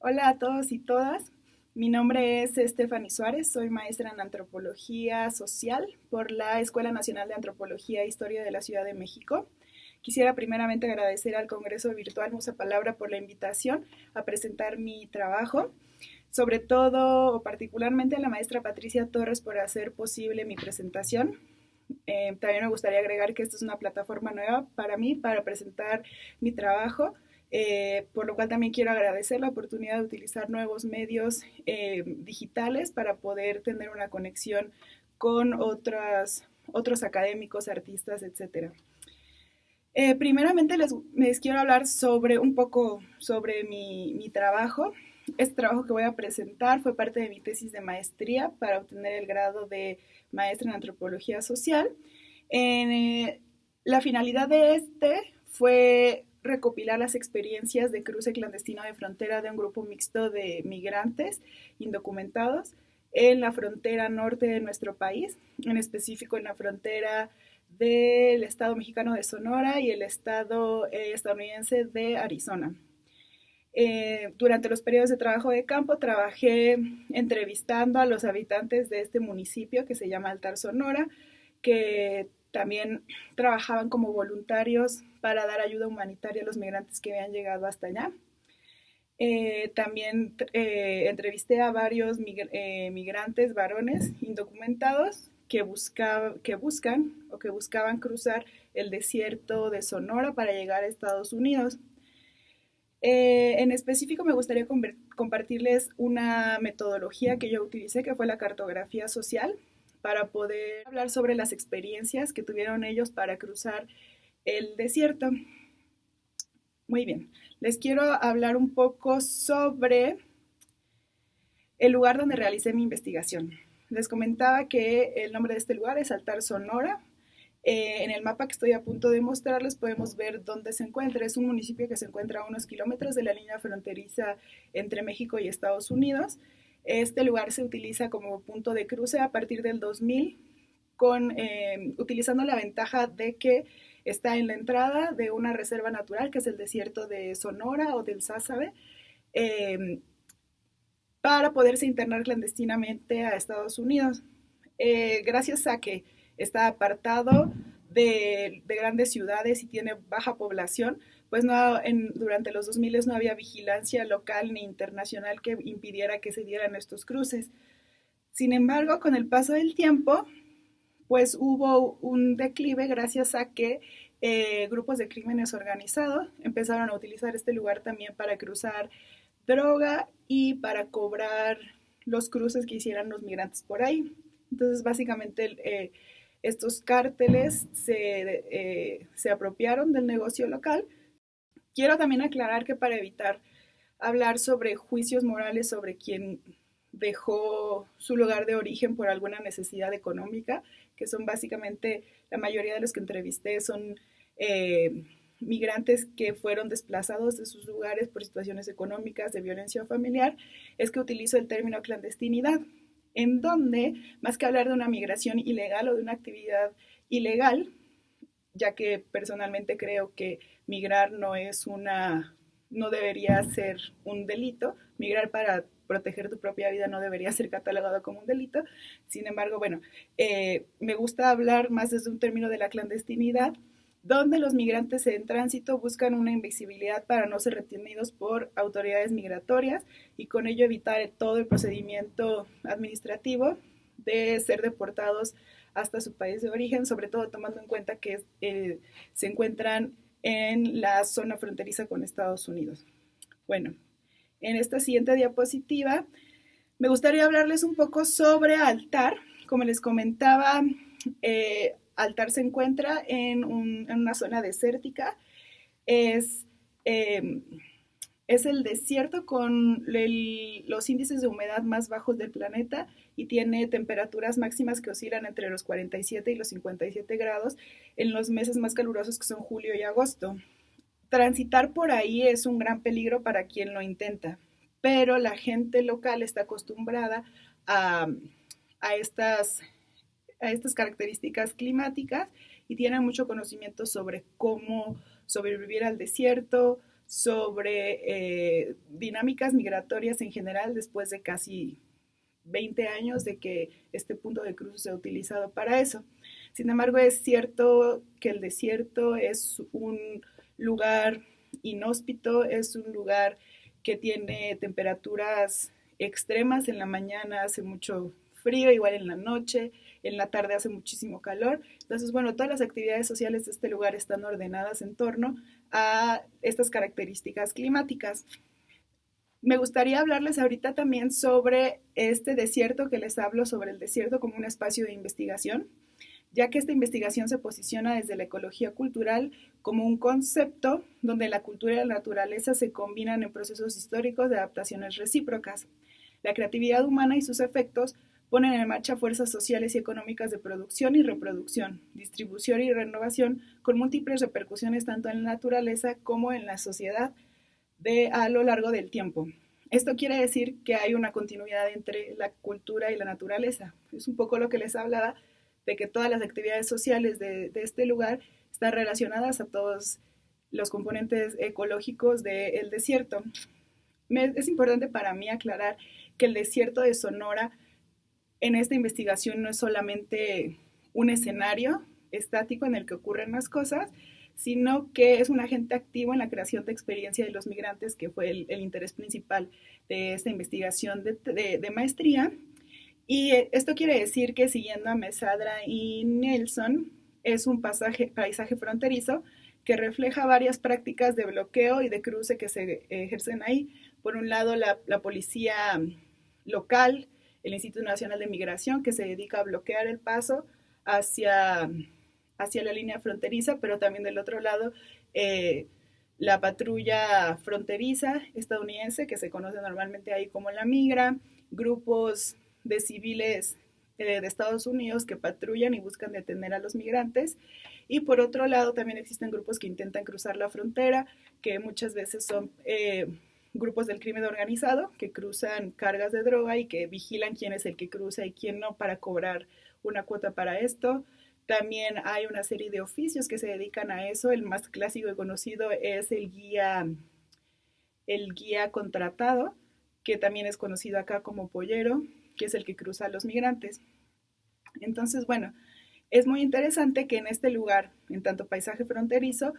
Hola a todos y todas. Mi nombre es Stephanie Suárez, soy maestra en Antropología Social por la Escuela Nacional de Antropología e Historia de la Ciudad de México. Quisiera primeramente agradecer al Congreso Virtual Musa Palabra por la invitación a presentar mi trabajo, sobre todo o particularmente a la maestra Patricia Torres por hacer posible mi presentación. También me gustaría agregar que esta es una plataforma nueva para mí, para presentar mi trabajo, por lo cual también quiero agradecer la oportunidad de utilizar nuevos medios digitales para poder tener una conexión con otros académicos, artistas, etcétera. Primeramente les quiero hablar sobre un poco sobre mi trabajo. Este trabajo que voy a presentar fue parte de mi tesis de maestría para obtener el grado de maestra en antropología social. La finalidad de este fue recopilar las experiencias de cruce clandestino de frontera de un grupo mixto de migrantes indocumentados en la frontera norte de nuestro país, en específico en la frontera del estado mexicano de Sonora y el estado estadounidense de Arizona. Durante los periodos de trabajo de campo trabajé entrevistando a los habitantes de este municipio que se llama Altar Sonora, que también trabajaban como voluntarios para dar ayuda humanitaria a los migrantes que habían llegado hasta allá. También entrevisté a varios migrantes varones indocumentados que buscaban cruzar el desierto de Sonora para llegar a Estados Unidos. En específico me gustaría compartirles una metodología que yo utilicé, que fue la cartografía social, para poder hablar sobre las experiencias que tuvieron ellos para cruzar el desierto. Muy bien, les quiero hablar un poco sobre el lugar donde realicé mi investigación. Les comentaba que el nombre de este lugar es Altar Sonora. En el mapa que estoy a punto de mostrarles podemos ver dónde se encuentra. Es un municipio que se encuentra a unos kilómetros de la línea fronteriza entre México y Estados Unidos. Este lugar se utiliza como punto de cruce a partir del 2000, utilizando la ventaja de que está en la entrada de una reserva natural, que es el desierto de Sonora o del Sázabe, para poderse internar clandestinamente a Estados Unidos. Gracias a que está apartado de grandes ciudades y tiene baja población, pues durante los 2000 no había vigilancia local ni internacional que impidiera que se dieran estos cruces. Sin embargo, con el paso del tiempo, pues hubo un declive gracias a que grupos de crímenes organizados empezaron a utilizar este lugar también para cruzar droga y para cobrar los cruces que hicieran los migrantes por ahí. Entonces, básicamente, estos cárteles se apropiaron del negocio local. Quiero también aclarar que para evitar hablar sobre juicios morales sobre quien dejó su lugar de origen por alguna necesidad económica, que son básicamente la mayoría de los que entrevisté son migrantes que fueron desplazados de sus lugares por situaciones económicas, de violencia familiar, es que utilizo el término clandestinidad, en donde, más que hablar de una migración ilegal o de una actividad ilegal, ya que personalmente creo que migrar no debería ser un delito, migrar para proteger tu propia vida no debería ser catalogado como un delito. Sin embargo, bueno, me gusta hablar más desde un término de la clandestinidad, donde los migrantes en tránsito buscan una invisibilidad para no ser retenidos por autoridades migratorias y con ello evitar todo el procedimiento administrativo de ser deportados hasta su país de origen, sobre todo tomando en cuenta que se encuentran en la zona fronteriza con Estados Unidos. Bueno, en esta siguiente diapositiva me gustaría hablarles un poco sobre Altar. Como les comentaba, Altar se encuentra en una zona desértica. Es, eh, es el desierto con los índices de humedad más bajos del planeta y tiene temperaturas máximas que oscilan entre los 47 y los 57 grados en los meses más calurosos que son julio y agosto. Transitar por ahí es un gran peligro para quien lo intenta, pero la gente local está acostumbrada a, a estas a estas características climáticas y tienen mucho conocimiento sobre cómo sobrevivir al desierto, sobre dinámicas migratorias en general después de casi 20 años de que este punto de cruce se ha utilizado para eso. Sin embargo, es cierto que el desierto es un lugar inhóspito, es un lugar que tiene temperaturas extremas. En la mañana hace mucho frío, igual en la noche, en la tarde hace muchísimo calor. Entonces, bueno, todas las actividades sociales de este lugar están ordenadas en torno a estas características climáticas. Me gustaría hablarles ahorita también sobre este desierto que les hablo, sobre el desierto como un espacio de investigación, ya que esta investigación se posiciona desde la ecología cultural como un concepto donde la cultura y la naturaleza se combinan en procesos históricos de adaptaciones recíprocas. La creatividad humana y sus efectos ponen en marcha fuerzas sociales y económicas de producción y reproducción, distribución y renovación, con múltiples repercusiones tanto en la naturaleza como en la sociedad a lo largo del tiempo. Esto quiere decir que hay una continuidad entre la cultura y la naturaleza. Es un poco lo que les hablaba de que todas las actividades sociales de este lugar están relacionadas a todos los componentes ecológicos del desierto. Es importante para mí aclarar que el desierto de Sonora en esta investigación no es solamente un escenario estático en el que ocurren las cosas, sino que es un agente activo en la creación de experiencia de los migrantes, que fue el interés principal de esta investigación de maestría. Y esto quiere decir que siguiendo a Mesadra y Nelson, es un paisaje fronterizo que refleja varias prácticas de bloqueo y de cruce que se ejercen ahí. Por un lado, la policía local, el Instituto Nacional de Migración, que se dedica a bloquear el paso hacia la línea fronteriza, pero también del otro lado la patrulla fronteriza estadounidense, que se conoce normalmente ahí como la Migra, grupos de civiles de Estados Unidos que patrullan y buscan detener a los migrantes. Y por otro lado también existen grupos que intentan cruzar la frontera, que muchas veces son grupos del crimen organizado, que cruzan cargas de droga y que vigilan quién es el que cruza y quién no para cobrar una cuota para esto. También hay una serie de oficios que se dedican a eso. El más clásico y conocido es el guía contratado, que también es conocido acá como pollero, que es el que cruza a los migrantes. Entonces, bueno, es muy interesante que en este lugar, en tanto paisaje fronterizo,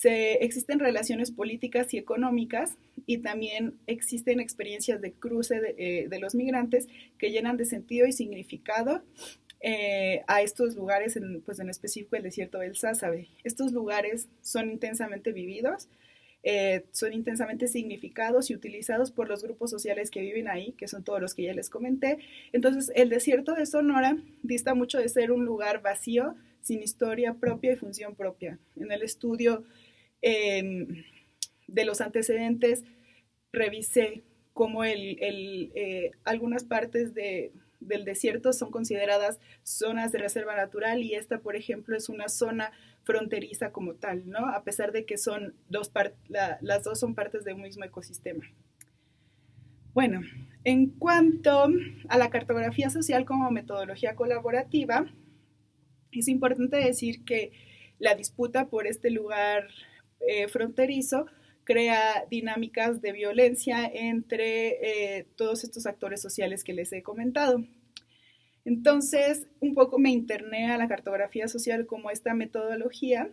existen relaciones políticas y económicas y también existen experiencias de cruce de los migrantes que llenan de sentido y significado a estos lugares, pues en específico el desierto del Sázabe. Estos lugares son intensamente vividos, son intensamente significados y utilizados por los grupos sociales que viven ahí, que son todos los que ya les comenté. Entonces, el desierto de Sonora dista mucho de ser un lugar vacío, sin historia propia y función propia. En el estudio de los antecedentes, revisé cómo algunas partes del desierto son consideradas zonas de reserva natural y esta, por ejemplo, es una zona fronteriza como tal, ¿no? A pesar de que son las dos son partes de un mismo ecosistema. Bueno, en cuanto a la cartografía social como metodología colaborativa, es importante decir que la disputa por este lugar fronterizo crea dinámicas de violencia entre todos estos actores sociales que les he comentado. Entonces, un poco me interné a la cartografía social como esta metodología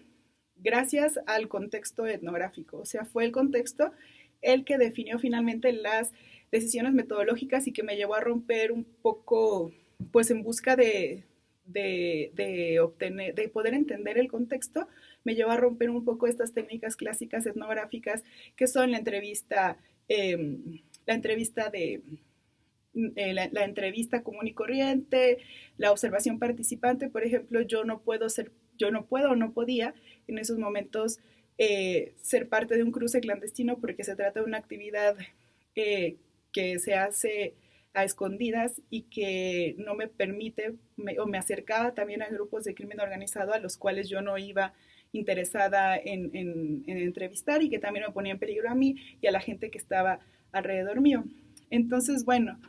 gracias al contexto etnográfico. O sea, fue el contexto el que definió finalmente las decisiones metodológicas y que me llevó a romper un poco, pues en busca de poder entender el contexto, me llevó a romper un poco estas técnicas clásicas etnográficas que son la entrevista común y corriente, la observación participante. Por ejemplo, yo no puedo o no podía en esos momentos ser parte de un cruce clandestino porque se trata de una actividad que se hace a escondidas y que no me permite o me acercaba también a grupos de crimen organizado a los cuales yo no iba interesada en entrevistar y que también me ponía en peligro a mí y a la gente que estaba alrededor mío. Entonces, bueno,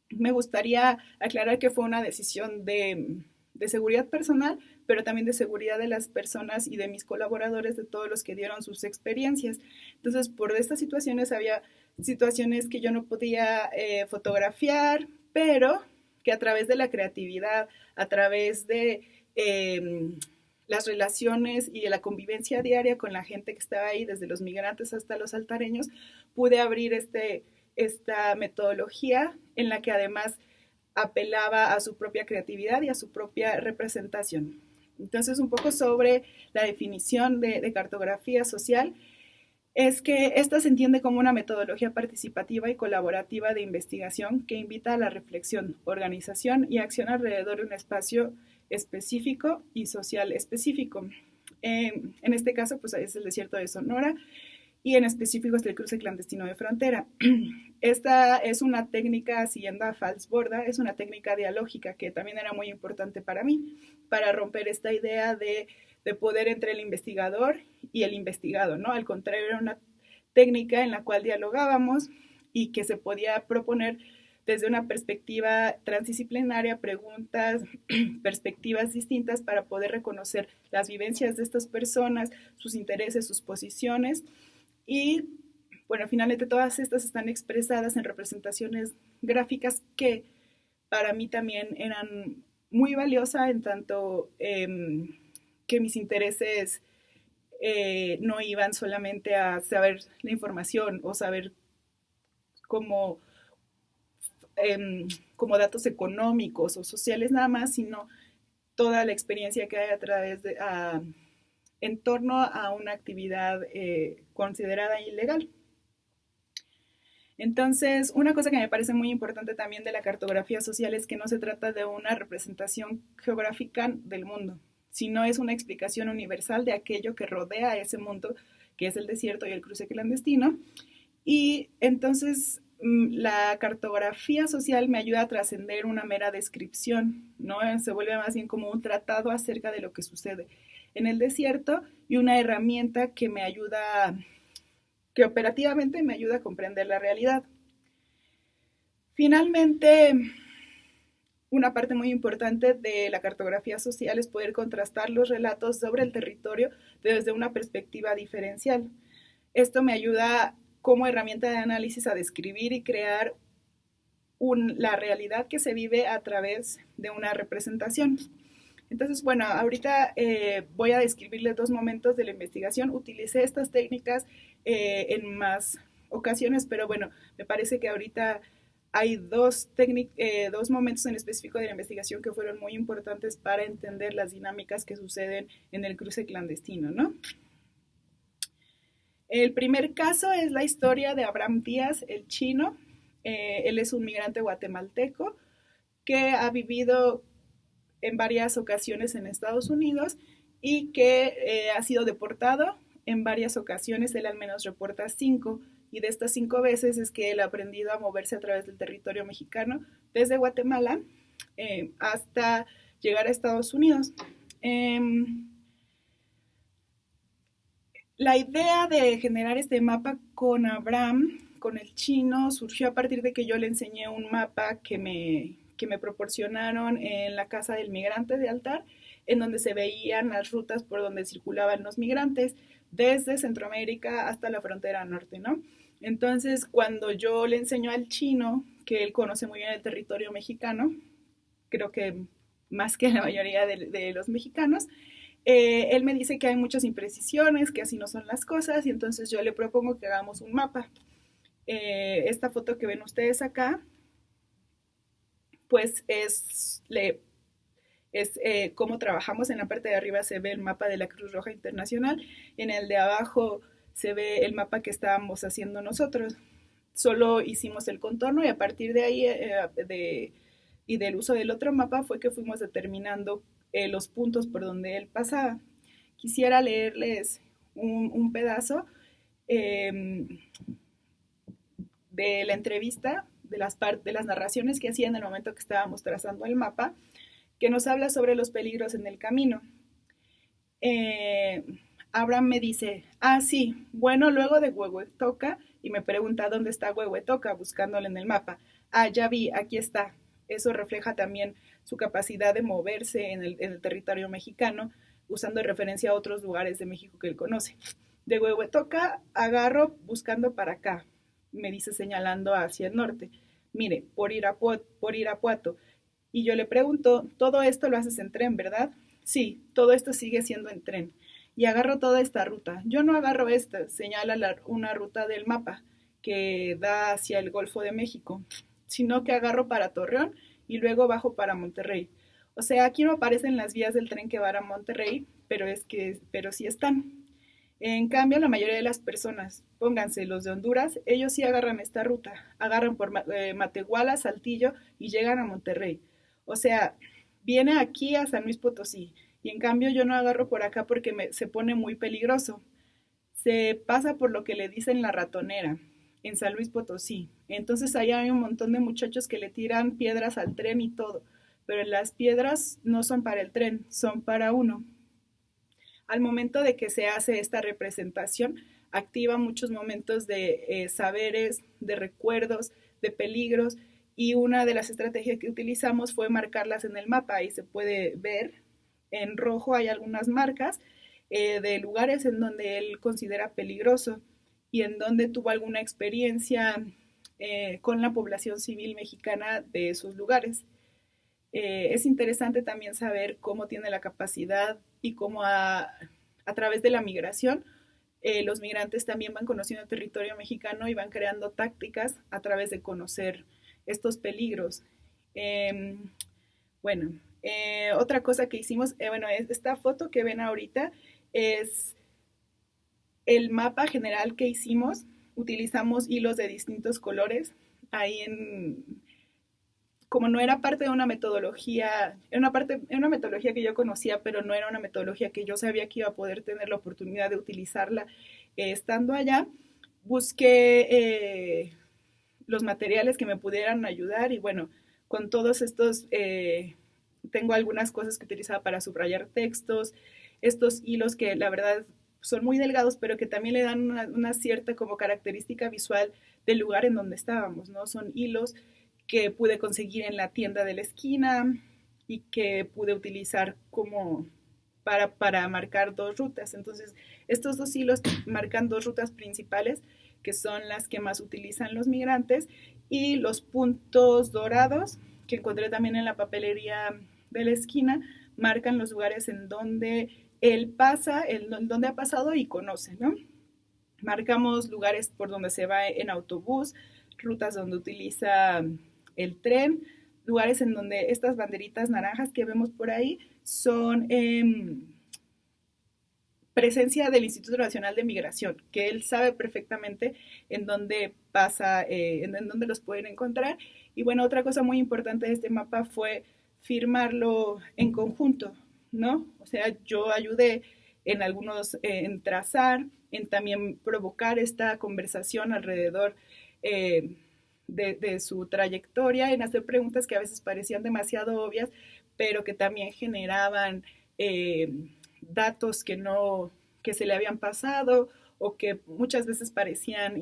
me gustaría aclarar que fue una decisión de de seguridad personal, pero también de seguridad de las personas y de mis colaboradores, de todos los que dieron sus experiencias. Entonces, por estas situaciones había situaciones que yo no podía fotografiar, pero que a través de la creatividad, a través de las relaciones y de la convivencia diaria con la gente que estaba ahí, desde los migrantes hasta los altareños, pude abrir esta metodología en la que además apelaba a su propia creatividad y a su propia representación. Entonces, un poco sobre la definición de cartografía social, es que esta se entiende como una metodología participativa y colaborativa de investigación que invita a la reflexión, organización y acción alrededor de un espacio específico y social específico. En este caso, pues es el desierto de Sonora y en específico es el cruce clandestino de frontera. Esta es una técnica, siguiendo a Falsborda, es una técnica dialógica que también era muy importante para mí, para romper esta idea de poder entre el investigador y el investigado, ¿no? Al contrario, era una técnica en la cual dialogábamos y que se podía proponer desde una perspectiva transdisciplinaria, preguntas, perspectivas distintas para poder reconocer las vivencias de estas personas, sus intereses, sus posiciones y, bueno, finalmente todas estas están expresadas en representaciones gráficas que para mí también eran muy valiosas en tanto que mis intereses no iban solamente a saber la información o saber cómo como datos económicos o sociales nada más, sino toda la experiencia que hay a través de, en torno a una actividad considerada ilegal. Entonces, una cosa que me parece muy importante también de la cartografía social es que no se trata de una representación geográfica del mundo, sino es una explicación universal de aquello que rodea a ese mundo, que es el desierto y el cruce clandestino. Y entonces la cartografía social me ayuda a trascender una mera descripción, ¿no? Se vuelve más bien como un tratado acerca de lo que sucede en el desierto y una herramienta que me ayuda, que operativamente me ayuda a comprender la realidad. Finalmente, una parte muy importante de la cartografía social es poder contrastar los relatos sobre el territorio desde una perspectiva diferencial. Esto me ayuda como herramienta de análisis a describir y crear la realidad que se vive a través de una representación. Entonces, bueno, ahorita voy a describirles dos momentos de la investigación. Utilicé estas técnicas en más ocasiones, pero bueno, me parece que ahorita hay dos momentos en específico de la investigación que fueron muy importantes para entender las dinámicas que suceden en el cruce clandestino, ¿no? El primer caso es la historia de Abraham Díaz, el chino. Él es un migrante guatemalteco que ha vivido en varias ocasiones en Estados Unidos y que ha sido deportado en varias ocasiones. Él al menos reporta 5, y de estas 5 veces es que él ha aprendido a moverse a través del territorio mexicano desde Guatemala hasta llegar a Estados Unidos. La idea de generar este mapa con Abraham, con el chino, surgió a partir de que yo le enseñé un mapa que me proporcionaron en la Casa del Migrante de Altar, en donde se veían las rutas por donde circulaban los migrantes desde Centroamérica hasta la frontera norte, ¿no? Entonces, cuando yo le enseño al chino, que él conoce muy bien el territorio mexicano, creo que más que la mayoría de los mexicanos, él me dice que hay muchas imprecisiones, que así no son las cosas, y entonces yo le propongo que hagamos un mapa. Esta foto que ven ustedes acá, pues es cómo trabajamos. En la parte de arriba se ve el mapa de la Cruz Roja Internacional, en el de abajo se ve el mapa que estábamos haciendo nosotros. Solo hicimos el contorno y a partir de ahí y del uso del otro mapa fue que fuimos determinando los puntos por donde él pasaba. Quisiera leerles un pedazo de la entrevista, de las narraciones que hacía en el momento que estábamos trazando el mapa, que nos habla sobre los peligros en el camino. Abraham me dice, sí, bueno, luego de Huehuetoca, y me pregunta dónde está Huehuetoca, buscándole en el mapa. Ya vi, aquí está. Eso refleja también su capacidad de moverse en el territorio mexicano, usando de referencia a otros lugares de México que él conoce. De Huehuetoca agarro buscando para acá, me dice señalando hacia el norte. Mire, por Irapuato. Y yo le pregunto, todo esto lo haces en tren, ¿verdad? Sí, todo esto sigue siendo en tren. Y agarro toda esta ruta. Yo no agarro esta, señala una ruta del mapa que da hacia el Golfo de México, sino que agarro para Torreón y luego bajo para Monterrey. O sea, aquí no aparecen las vías del tren que van a Monterrey, pero sí están. En cambio, la mayoría de las personas, pónganse los de Honduras, ellos sí agarran esta ruta, agarran por Matehuala, Saltillo y llegan a Monterrey. O sea, viene aquí a San Luis Potosí y en cambio yo no agarro por acá porque se pone muy peligroso. Se pasa por lo que le dicen la ratonera en San Luis Potosí. Entonces ahí hay un montón de muchachos que le tiran piedras al tren y todo, pero las piedras no son para el tren, son para uno. Al momento de que se hace esta representación, activa muchos momentos de saberes, de recuerdos, de peligros, y una de las estrategias que utilizamos fue marcarlas en el mapa. Ahí se puede ver en rojo, hay algunas marcas de lugares en donde él considera peligroso y en donde tuvo alguna experiencia con la población civil mexicana de esos lugares. Es interesante también saber cómo tiene la capacidad y cómo a través de la migración los migrantes también van conociendo el territorio mexicano y van creando tácticas a través de conocer estos peligros. Eh, bueno, otra cosa que hicimos, bueno, esta foto que ven ahorita es el mapa general que hicimos. Utilizamos hilos de distintos colores ahí como no era parte de una metodología, era una metodología que yo conocía, pero no era una metodología que yo sabía que iba a poder tener la oportunidad de utilizarla estando allá, busqué los materiales que me pudieran ayudar y bueno, con todos estos, tengo algunas cosas que utilizaba para subrayar textos, estos hilos que la verdad son muy delgados, pero que también le dan una cierta como característica visual del lugar en donde estábamos, ¿no? Son hilos que pude conseguir en la tienda de la esquina y que pude utilizar como para marcar dos rutas. Entonces, estos dos hilos marcan dos rutas principales que son las que más utilizan los migrantes y los puntos dorados que encontré también en la papelería de la esquina marcan los lugares en donde él pasa, en donde ha pasado y conoce, ¿no? Marcamos lugares por donde se va en autobús, rutas donde utiliza el tren, lugares en donde estas banderitas naranjas que vemos por ahí son presencia del Instituto Nacional de Migración, que él sabe perfectamente en dónde pasa, en dónde los pueden encontrar. Y bueno, otra cosa muy importante de este mapa fue firmarlo en conjunto, ¿no? O sea, yo ayudé en algunos, en trazar, en también provocar esta conversación alrededor de su trayectoria, en hacer preguntas que a veces parecían demasiado obvias, pero que también generaban datos que se le habían pasado o que muchas veces parecían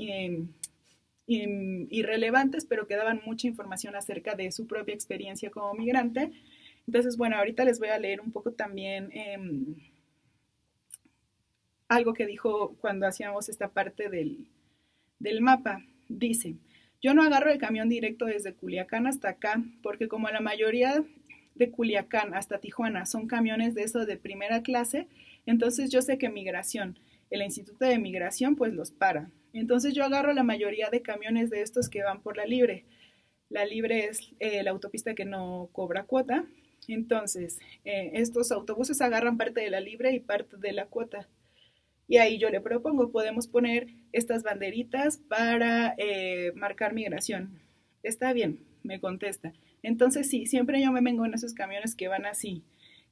irrelevantes, pero que daban mucha información acerca de su propia experiencia como migrante. Entonces, bueno, ahorita les voy a leer un poco también algo que dijo cuando hacíamos esta parte del mapa. Dice, yo no agarro el camión directo desde Culiacán hasta acá, porque como la mayoría de Culiacán hasta Tijuana son camiones de eso de primera clase, entonces yo sé que migración, el Instituto de Migración pues los para. Entonces yo agarro la mayoría de camiones de estos que van por la Libre. La Libre es la autopista que no cobra cuota. Entonces, estos autobuses agarran parte de la Libre y parte de la cuota. Y ahí yo le propongo, podemos poner estas banderitas para marcar migración. Está bien, me contesta. Entonces sí, siempre yo me vengo en esos camiones que van así,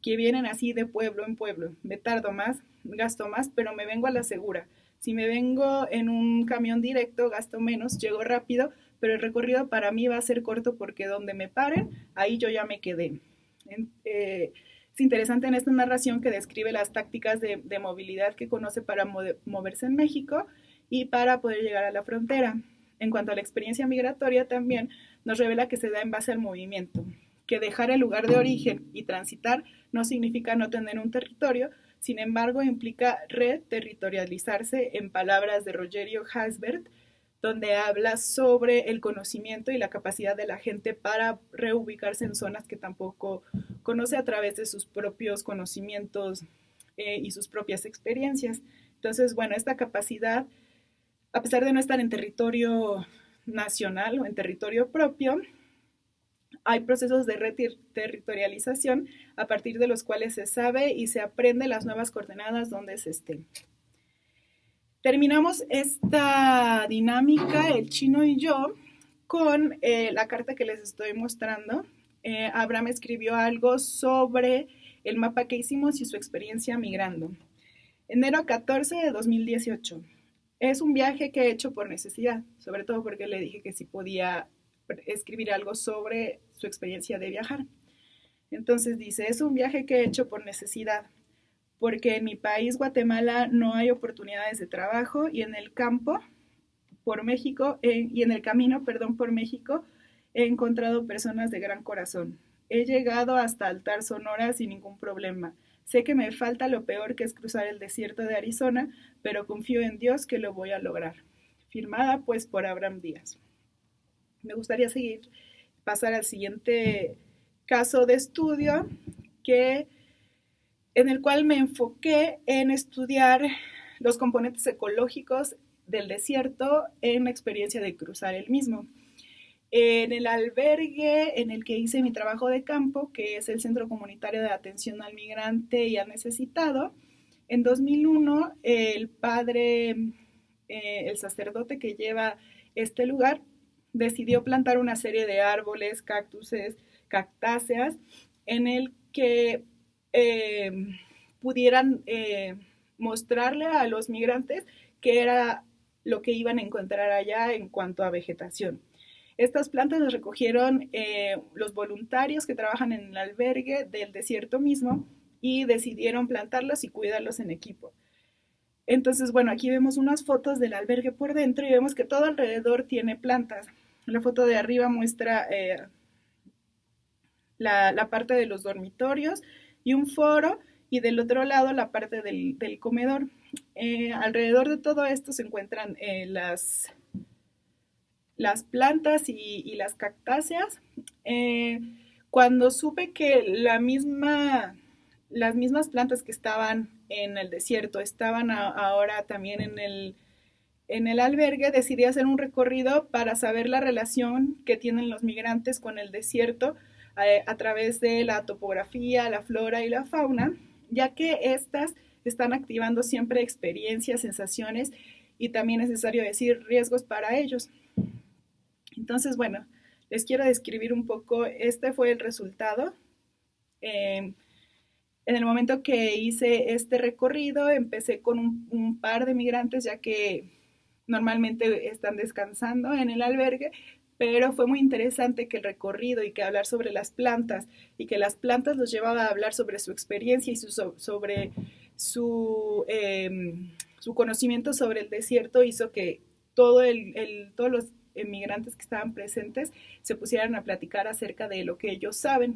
que vienen así de pueblo en pueblo. Me tardo más, gasto más, pero me vengo a la segura. Si me vengo en un camión directo, gasto menos, llego rápido, pero el recorrido para mí va a ser corto porque donde me paren, ahí yo ya me quedé. Es interesante en esta narración que describe las tácticas de movilidad que conoce para moverse en México y para poder llegar a la frontera. En cuanto a la experiencia migratoria también nos revela que se da en base al movimiento, que dejar el lugar de origen y transitar no significa no tener un territorio, sin embargo implica reterritorializarse, en palabras de Rogerio Hasbert, donde habla sobre el conocimiento y la capacidad de la gente para reubicarse en zonas que tampoco conoce a través de sus propios conocimientos y sus propias experiencias. Entonces, bueno, esta capacidad, a pesar de no estar en territorio nacional o en territorio propio, hay procesos de reterritorialización a partir de los cuales se sabe y se aprende las nuevas coordenadas donde se estén. Terminamos esta dinámica, el chino y yo, con la carta que les estoy mostrando. Abraham escribió algo sobre el mapa que hicimos y su experiencia migrando. Enero 14 de 2018. Es un viaje que he hecho por necesidad, sobre todo porque le dije que si podía escribir algo sobre su experiencia de viajar. Entonces dice, es un viaje que he hecho por necesidad, porque en mi país, Guatemala, no hay oportunidades de trabajo y en el campo, por México, y en el camino, perdón, por México, he encontrado personas de gran corazón. He llegado hasta Altar, Sonora sin ningún problema. Sé que me falta lo peor, que es cruzar el desierto de Arizona, pero confío en Dios que lo voy a lograr. Firmada pues por Abraham Díaz. Me gustaría pasar al siguiente caso de estudio, en el cual me enfoqué en estudiar los componentes ecológicos del desierto en la experiencia de cruzar el mismo. En el albergue en el que hice mi trabajo de campo, que es el Centro Comunitario de Atención al Migrante y al Necesitado, en 2001 el padre, el sacerdote que lleva este lugar, decidió plantar una serie de árboles, cactuses, cactáceas, en el que pudieran mostrarle a los migrantes qué era lo que iban a encontrar allá en cuanto a vegetación. Estas plantas las recogieron los voluntarios que trabajan en el albergue del desierto mismo y decidieron plantarlos y cuidarlos en equipo. Entonces, bueno, aquí vemos unas fotos del albergue por dentro y vemos que todo alrededor tiene plantas. La foto de arriba muestra la parte de los dormitorios y un foro, y del otro lado la parte del comedor. Alrededor de todo esto se encuentran las plantas y las cactáceas. Cuando supe que las mismas plantas que estaban en el desierto estaban ahora también en el albergue, decidí hacer un recorrido para saber la relación que tienen los migrantes con el desierto a través de la topografía, la flora y la fauna, ya que estas están activando siempre experiencias, sensaciones y también es necesario decir riesgos para ellos. Entonces, bueno, les quiero describir un poco, este fue el resultado. En el momento que hice este recorrido, empecé con un par de migrantes, ya que normalmente están descansando en el albergue, pero fue muy interesante que el recorrido y que hablar sobre las plantas y que las plantas los llevaba a hablar sobre su experiencia y sobre su conocimiento sobre el desierto hizo que todos los migrantes que estaban presentes se pusieran a platicar acerca de lo que ellos saben.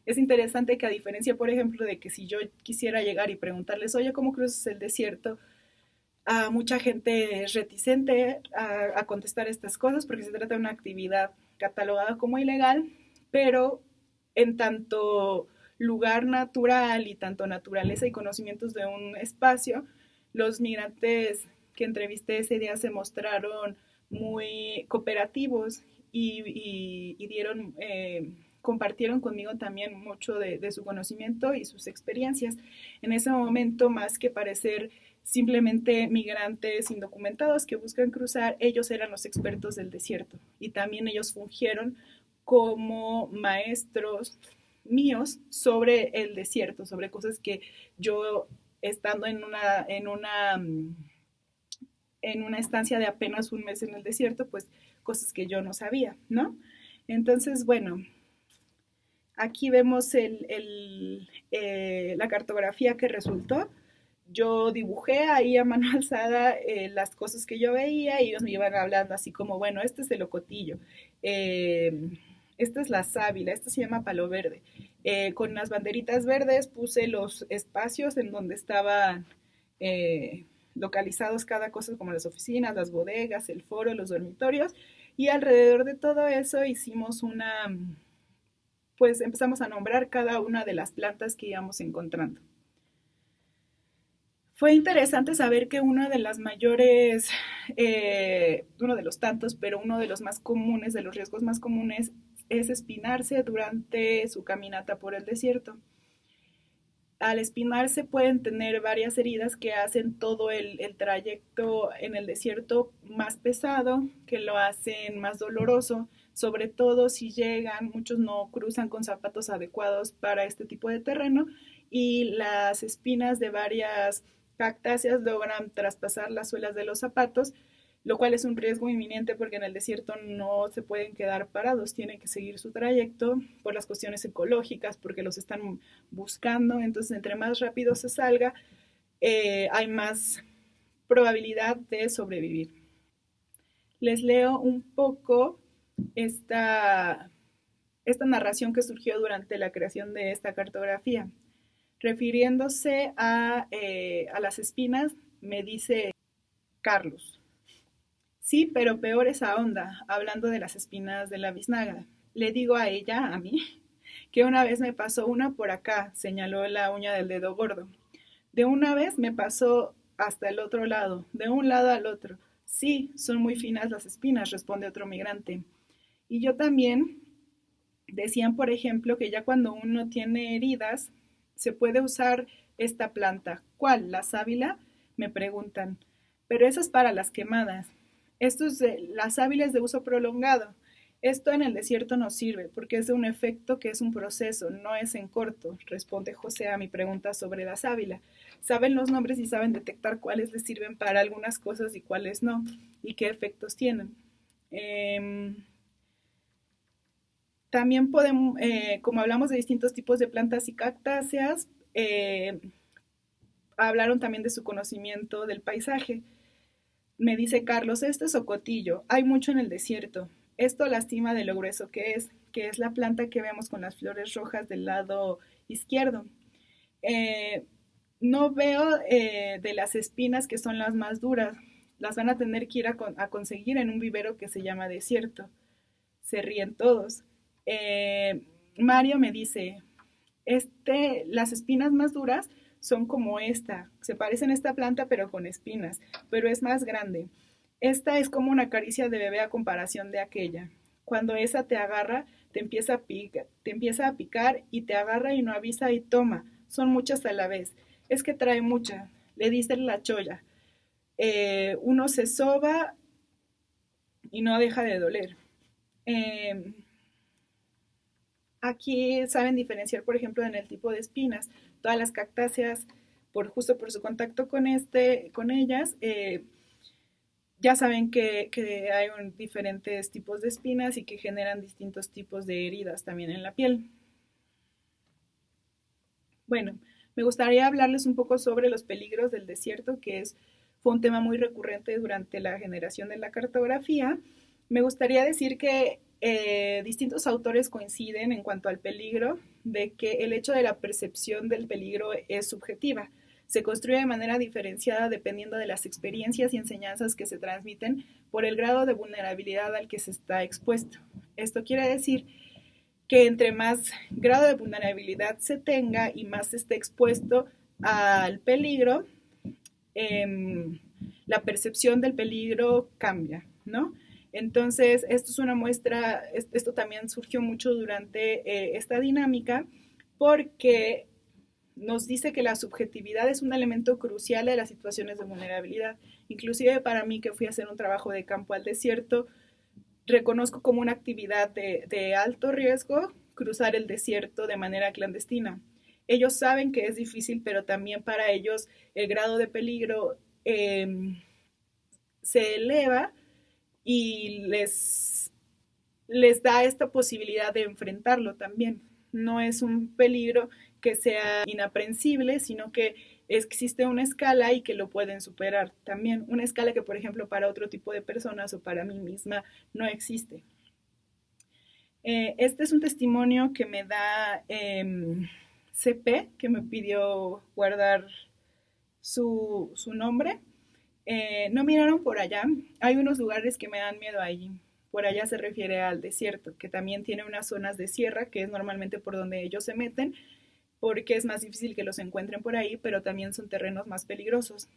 Es interesante que a diferencia, por ejemplo, de que si yo quisiera llegar y preguntarles, oye, ¿cómo cruzas el desierto? A mucha gente es reticente a contestar estas cosas porque se trata de una actividad catalogada como ilegal, pero en tanto lugar natural y tanto naturaleza y conocimientos de un espacio, los migrantes que entrevisté ese día se mostraron muy cooperativos y dieron, compartieron conmigo también mucho de su conocimiento y sus experiencias. En ese momento, más que parecer simplemente migrantes indocumentados que buscan cruzar, ellos eran los expertos del desierto y también ellos fungieron como maestros míos sobre el desierto, sobre cosas que yo estando en una estancia de apenas un mes en el desierto, pues cosas que yo no sabía, ¿no? Entonces, bueno, aquí vemos la cartografía que resultó yo dibujé ahí a mano alzada las cosas que yo veía y ellos me iban hablando así como, bueno, este es el ocotillo, esta es la sábila, esta se llama palo verde. Con unas banderitas verdes puse los espacios en donde estaban localizados cada cosa, como las oficinas, las bodegas, el foro, los dormitorios, y alrededor de todo eso hicimos pues empezamos a nombrar cada una de las plantas que íbamos encontrando. Fue interesante saber que uno de las mayores, uno de los tantos, pero uno de los más comunes, de los riesgos más comunes, es espinarse durante su caminata por el desierto. Al espinarse pueden tener varias heridas que hacen todo el trayecto en el desierto más pesado, que lo hacen más doloroso, sobre todo si llegan, muchos no cruzan con zapatos adecuados para este tipo de terreno y las espinas de varias cactáceas logran traspasar las suelas de los zapatos, lo cual es un riesgo inminente porque en el desierto no se pueden quedar parados, tienen que seguir su trayecto por las cuestiones ecológicas, porque los están buscando, entonces entre más rápido se salga, hay más probabilidad de sobrevivir. Les leo un poco esta narración que surgió durante la creación de esta cartografía. Refiriéndose a las espinas, me dice Carlos. Sí, pero peor esa onda, hablando de las espinas de la biznaga. Le digo a ella, a mí, que una vez me pasó una por acá, señaló la uña del dedo gordo. De una vez me pasó hasta el otro lado, de un lado al otro. Sí, son muy finas las espinas, responde otro migrante. Y yo también, decían, por ejemplo, que ya cuando uno tiene heridas, se puede usar esta planta. ¿Cuál? ¿La sábila? Me preguntan. Pero eso es para las quemadas. Esto es la sábila es de uso prolongado. Esto en el desierto no sirve porque es de un efecto que es un proceso, no es en corto, responde José a mi pregunta sobre la sábila. Saben los nombres y saben detectar cuáles les sirven para algunas cosas y cuáles no, y qué efectos tienen. También podemos, como hablamos de distintos tipos de plantas y cactáceas, hablaron también de su conocimiento del paisaje. Me dice Carlos, esto es ocotillo, hay mucho en el desierto. Esto lastima de lo grueso que es la planta que vemos con las flores rojas del lado izquierdo. Eh, no veo de las espinas que son las más duras, las van a tener que ir a conseguir en un vivero que se llama desierto. Se ríen todos. Mario me dice, las espinas más duras son como esta, se parecen a esta planta pero con espinas, pero es más grande. Esta es como una caricia de bebé a comparación de aquella. Cuando esa te agarra, te empieza a picar y te agarra y no avisa y toma. Son muchas a la vez. Es que trae mucha, le dice la cholla. Uno se soba y no deja de doler. Eh, Aquí saben diferenciar, por ejemplo, en el tipo de espinas. Todas las cactáceas, justo por su contacto con ellas, ya saben que hay diferentes tipos de espinas y que generan distintos tipos de heridas también en la piel. Bueno, me gustaría hablarles un poco sobre los peligros del desierto, fue un tema muy recurrente durante la generación de la cartografía. Me gustaría decir que distintos autores coinciden en cuanto al peligro, de que el hecho de la percepción del peligro es subjetiva. Se construye de manera diferenciada dependiendo de las experiencias y enseñanzas que se transmiten por el grado de vulnerabilidad al que se está expuesto. Esto quiere decir que entre más grado de vulnerabilidad se tenga y más se esté expuesto al peligro, la percepción del peligro cambia, ¿no? Entonces, esto es una muestra, esto también surgió mucho durante esta dinámica, porque nos dice que la subjetividad es un elemento crucial de las situaciones de vulnerabilidad. Inclusive para mí, que fui a hacer un trabajo de campo al desierto, reconozco como una actividad de alto riesgo cruzar el desierto de manera clandestina. Ellos saben que es difícil, pero también para ellos el grado de peligro se eleva y les da esta posibilidad de enfrentarlo también. No es un peligro que sea inaprensible, sino que existe una escala y que lo pueden superar también. Una escala que, por ejemplo, para otro tipo de personas o para mí misma no existe. Este es un testimonio que me da CP, que me pidió guardar su nombre. No miraron por allá. Hay unos lugares que me dan miedo allí. Por allá se refiere al desierto, que también tiene unas zonas de sierra, que es normalmente por donde ellos se meten, porque es más difícil que los encuentren por ahí, pero también son terrenos más peligrosos.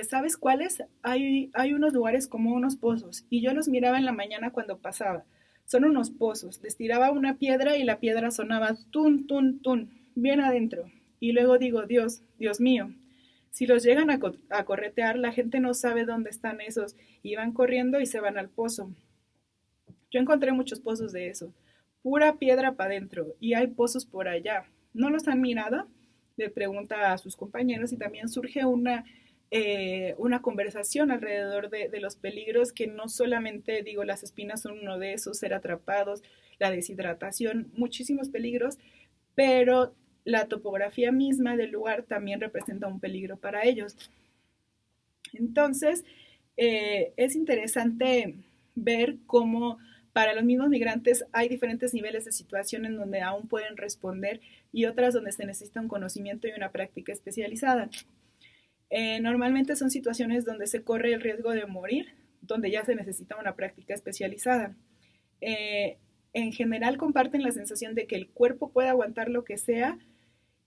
¿Sabes cuáles? Hay unos lugares como unos pozos, y yo los miraba en la mañana cuando pasaba. Son unos pozos. Les tiraba una piedra y la piedra sonaba tun, tun, tun, bien adentro. Y luego digo, Dios, Dios mío, si los llegan a corretear, la gente no sabe dónde están esos y van corriendo y se van al pozo. Yo encontré muchos pozos de eso, pura piedra para adentro, y hay pozos por allá. ¿No los han mirado? Le pregunta a sus compañeros y también surge una conversación alrededor de los peligros, que no solamente, digo, las espinas son uno de esos, ser atrapados, la deshidratación, muchísimos peligros, pero la topografía misma del lugar también representa un peligro para ellos. Entonces, es interesante ver cómo para los mismos migrantes hay diferentes niveles de situación en donde aún pueden responder y otras donde se necesita un conocimiento y una práctica especializada. Normalmente son situaciones donde se corre el riesgo de morir, donde ya se necesita una práctica especializada. En general comparten la sensación de que el cuerpo puede aguantar lo que sea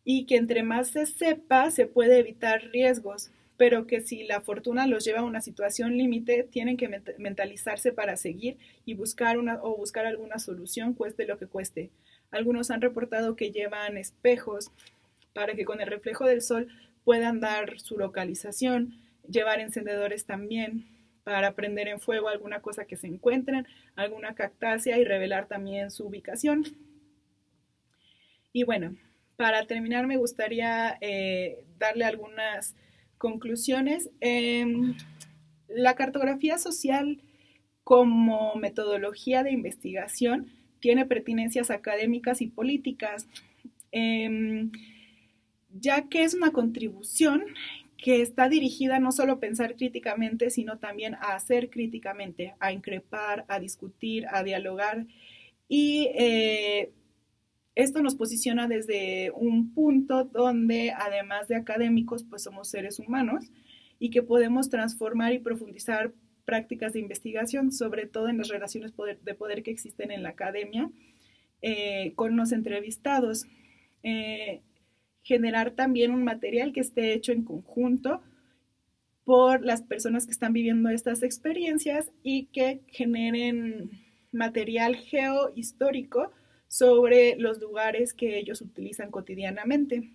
y que entre más se sepa se puede evitar riesgos, pero que si la fortuna los lleva a una situación límite, tienen que mentalizarse para seguir y buscar alguna solución, cueste lo que cueste. Algunos han reportado que llevan espejos para que con el reflejo del sol puedan dar su localización, llevar encendedores también para prender en fuego alguna cosa que se encuentren, alguna cactácea, y revelar también su ubicación. Y bueno, para terminar me gustaría darle algunas conclusiones. La cartografía social como metodología de investigación tiene pertinencias académicas y políticas, ya que es una contribución que está dirigida no solo a pensar críticamente, sino también a hacer críticamente, a increpar, a discutir, a dialogar. Y esto nos posiciona desde un punto donde, además de académicos, pues somos seres humanos y que podemos transformar y profundizar prácticas de investigación, sobre todo en las relaciones de poder que existen en la academia, con los entrevistados. Generar también un material que esté hecho en conjunto por las personas que están viviendo estas experiencias y que generen material geohistórico sobre los lugares que ellos utilizan cotidianamente.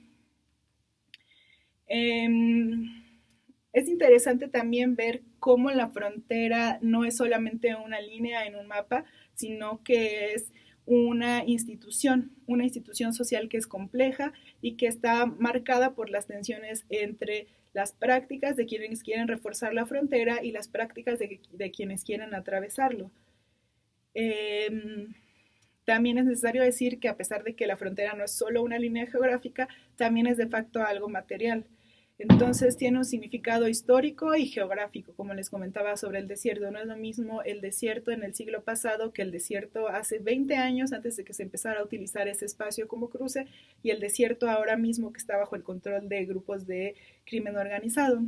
Es interesante también ver cómo la frontera no es solamente una línea en un mapa, sino que es una institución social que es compleja y que está marcada por las tensiones entre las prácticas de quienes quieren reforzar la frontera y las prácticas de quienes quieren atravesarlo. También es necesario decir que a pesar de que la frontera no es solo una línea geográfica, también es de facto algo material. Entonces tiene un significado histórico y geográfico, como les comentaba sobre el desierto. No es lo mismo el desierto en el siglo pasado que el desierto hace 20 años antes de que se empezara a utilizar ese espacio como cruce, y el desierto ahora mismo que está bajo el control de grupos de crimen organizado.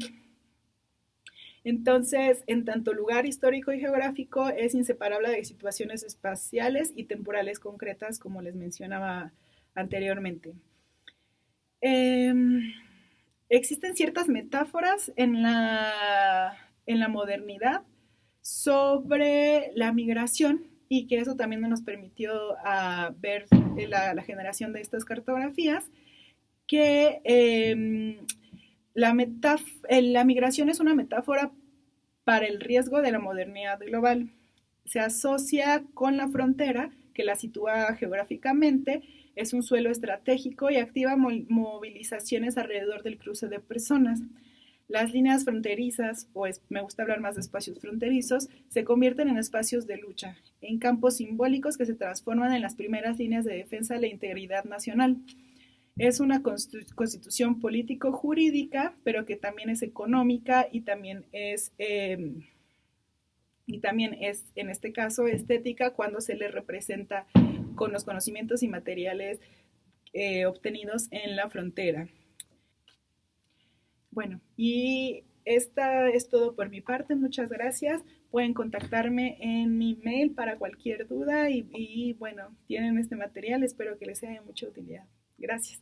Entonces, en tanto lugar histórico y geográfico, es inseparable de situaciones espaciales y temporales concretas, como les mencionaba anteriormente. Existen ciertas metáforas en la modernidad sobre la migración, y que eso también nos permitió ver la generación de estas cartografías, que la migración es una metáfora para el riesgo de la modernidad global. Se asocia con la frontera, que la sitúa geográficamente, es un suelo estratégico y activa movilizaciones alrededor del cruce de personas. Las líneas fronterizas, me gusta hablar más de espacios fronterizos, se convierten en espacios de lucha, en campos simbólicos que se transforman en las primeras líneas de defensa de la integridad nacional. Es una constitución político-jurídica, pero que también es económica y también es, en este caso, estética cuando se le representa con los conocimientos y materiales obtenidos en la frontera. Bueno, y esta es todo por mi parte. Muchas gracias. Pueden contactarme en mi mail para cualquier duda y bueno, tienen este material. Espero que les sea de mucha utilidad. Gracias.